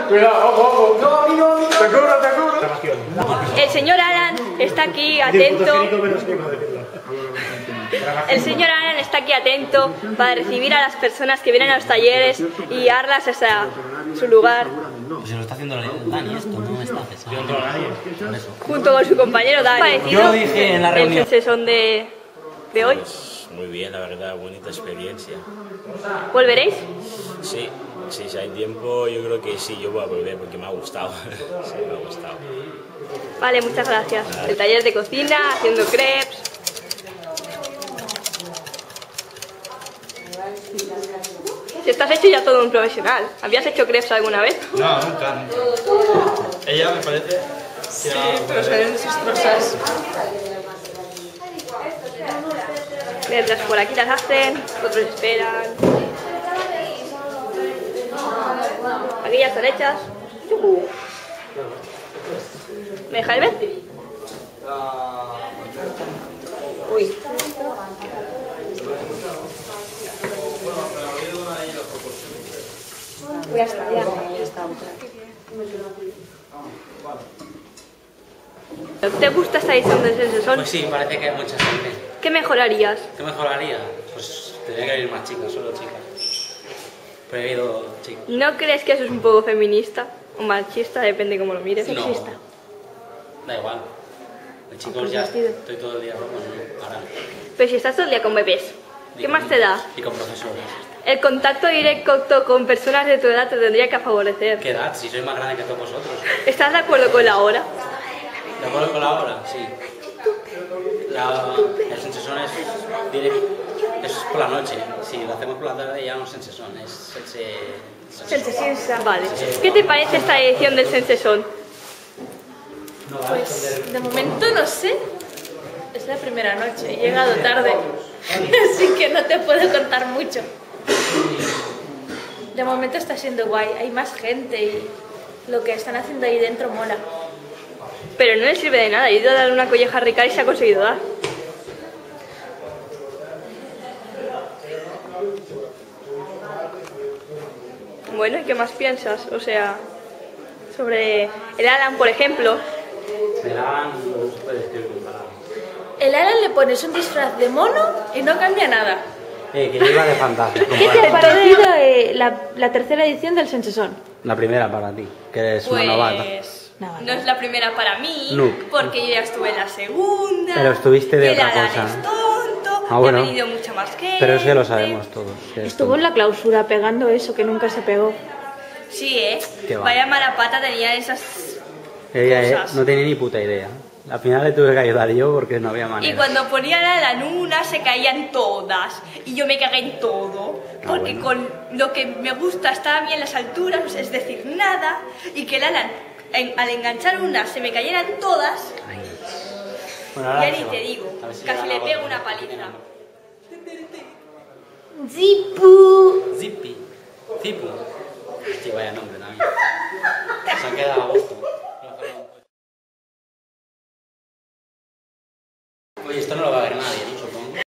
Cuidado, ojo. No, a mí no. Te cubro. El señor Alan está aquí atento. El señor Alan está aquí atento para recibir a las personas que vienen a los talleres y guiarlas hasta su lugar. Pues se lo está haciendo Dani esto, no me está haciendo nadie. Junto con su compañero Dani. Yo lo dije en la reunión. El sesón de hoy. Pues muy bien, la verdad, bonita experiencia. ¿Volveréis? Sí, si hay tiempo, yo creo que sí, yo voy a volver porque me ha gustado. Sí, me ha gustado. Vale, muchas gracias. El taller de cocina, haciendo crepes. Si estás hecho ya todo un profesional. ¿Habías hecho crepes alguna vez? No, nunca. Ella me parece... Sí, pero son desastrosas. Mientras por aquí las hacen, otros esperan. Aquí ya están hechas. ¿Me dejáis ver? Uy. Ya está. ¿Te gusta esta edición del Sensesón? Pues sí, parece que hay mucha gente. ¿Qué mejorarías? ¿Qué mejoraría? Pues tendría que haber más chicas, solo chicas. Pero he ido chicos. ¿No crees que eso es un poco feminista? O machista, depende cómo lo mires. No. Sexista. Da igual. Los chicos ya estoy todo el día con ahora. Pero si estás todo el día con bebés, ¿qué más te da? Y con profesores. El contacto directo con personas de tu edad te tendría que favorecer. ¿Qué edad? Si soy más grande que todos vosotros. ¿Estás de acuerdo con la hora? ¿De acuerdo con la hora? Sí. El sensesón es por la noche. Si lo hacemos por la tarde ya no es sensesón, es Sensesón. Vale. ¿Qué te parece esta edición del Sensesón? Pues de momento no sé. Es la primera noche, he llegado tarde. Así que no te puedo contar mucho. De momento está siendo guay, hay más gente y lo que están haciendo ahí dentro mola. Pero no le sirve de nada, he ido a dar una colleja a Ricard y se ha conseguido dar. Bueno, ¿y qué más piensas? O sea, sobre el Alan, por ejemplo. El Alan no se puede describir con palabras. El Alan le pones un disfraz de mono y no cambia nada. Que lleva de fantasma. ¿Qué te ha parecido la tercera edición del Sensesón? La primera para ti, que eres una novata. No es la primera para mí, No. porque yo ya estuve en la segunda. Pero estuviste de y otra el Alan cosa. es tonto, Ah, bueno. y ha venido mucha más gente. Pero es que lo sabemos todos. que es Estuvo en la clausura pegando eso que nunca se pegó. Sí, Qué va. vaya mala pata tenía esas Ella cosas. no tenía ni puta idea. Al final le tuve que ayudar yo porque no había Y manera. cuando ponía la luna se caían todas. Y yo me cagué en todo. Porque bueno. con lo que me gusta estaba bien las alturas, es decir, nada. Y que el Alan, al enganchar una, se me cayeran todas. Bueno, ahora Ya se ni va. te digo, A ver si casi da le la pego vuelta. una paliza. Zippy. Zipu. Hostia, vaya nombre también. Se han quedado a gusto.